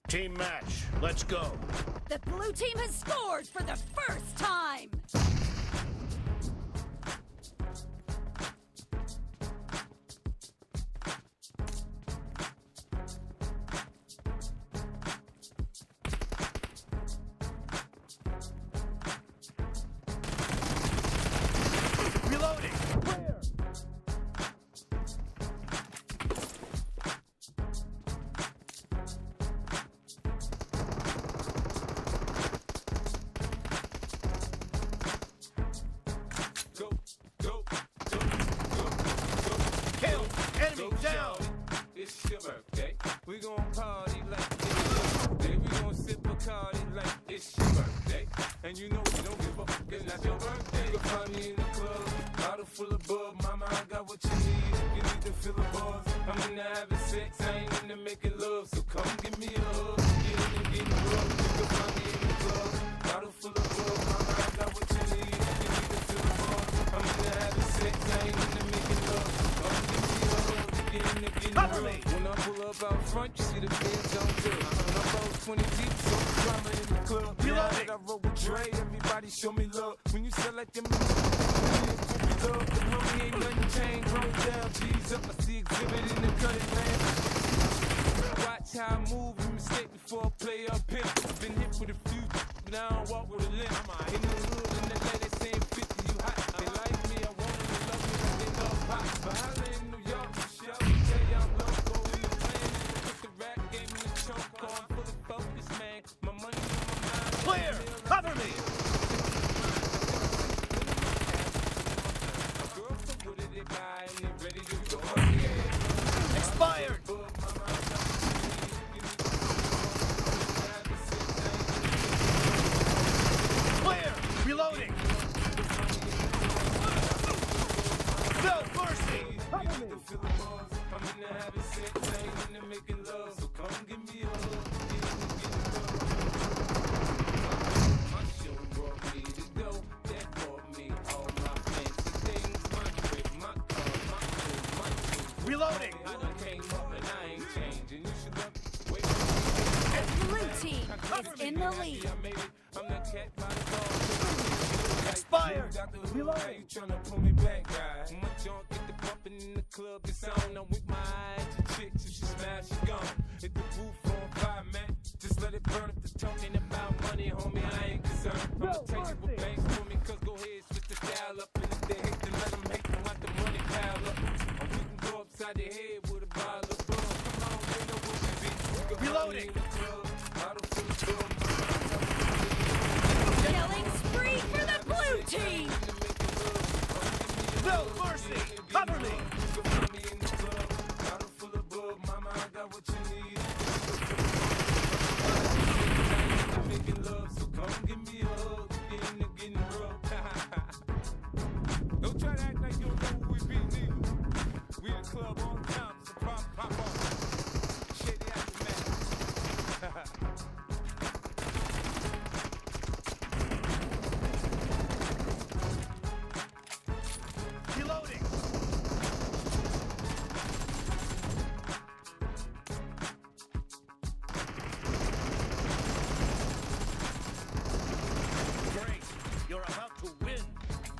Team match, let's go. The blue team has scored for the first time! Reloading! Kill! Enemy down! It's your birthday. We gon' party like it's your birthday. We gon' sip Bacardi like it's your birthday. And you know we don't give up, it's not your birthday. You can find me in the club, bottle full of bub. Mama, I got what you need. You need to feel the buzz. I'm into having sex, I ain't into making love. So come give me a hug, get in and get rough. You can find me in the club, bottle full of bub. Mama, I got what you need. You need to feel the buzz. I'm into having sex, I ain't into making love. Come give me a hug, get in and get Cover rough. me. When I pull up out front, you see the fans on tilt. I'm about 20 deep, so drama in the club. Reloading. I roll with Dre, everybody show me love. When you sell like them, love. The homie ain't nothing changed. Roll down, G's up. I see exhibit in the cutting land. Watch how I move, you mistake before I play up here. I've been hit with a few, now I don't walk with a limp. In the hood, in the lady saying 50, you hot. They like me, I want them to love me, but they love pop. But holla in New York, show, tell you I'm loco. In the plane, put the rap game in the choke. I'm fully focused, man. My money on my mind. Clear! Cover me! Girls so good at it, buy, and they ready to go. Expired! Clear! Reloading! No mercy! I'm into having sex, I ain't into making love. So come give me a hug, get in and get love. My show brought me to go, that brought me all my fancy things. My crib, my car, my food, my shoes. Reloading! I done came up and I ain't changing. You should love me. Wait, The blue team is in the lead. I made it. I'm that cat by the ball. Expired! Dr. Who, how you tryna pull me back, guy? My junk get the bumping in the club, it's on. I'm with my eyes to chicks, if she smash, she gone. Hit the roof on fire, man. Just let it burn if the talking about money, homie, I ain't concerned. I'ma take it with banks for me, cause go ahead, switch the style up. And if they hate, then let them hate, don't let the money pile up. Or we can go upside the head with a bottle of bug. Come on, you know what we be. We can Reloading. party in the club, bottle full of bug. Killing spree for the blue team! No mercy! Cover me! Don't try to act like you don't know who we be, nigga. We in the club all the time, so pop off. Shady aftermath. Reloading! Great! You're about to win!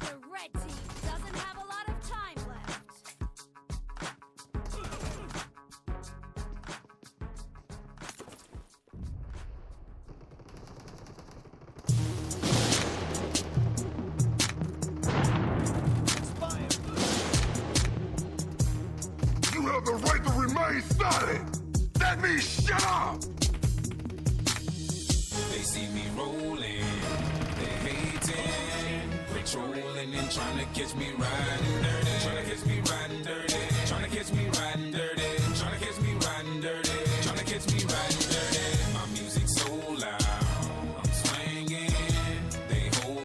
The red team doesn't have a lot of time left. Expired! You have the right to remain silent. That means shut up. They see me rolling, they hating, patrolling and trying to catch me riding dirty.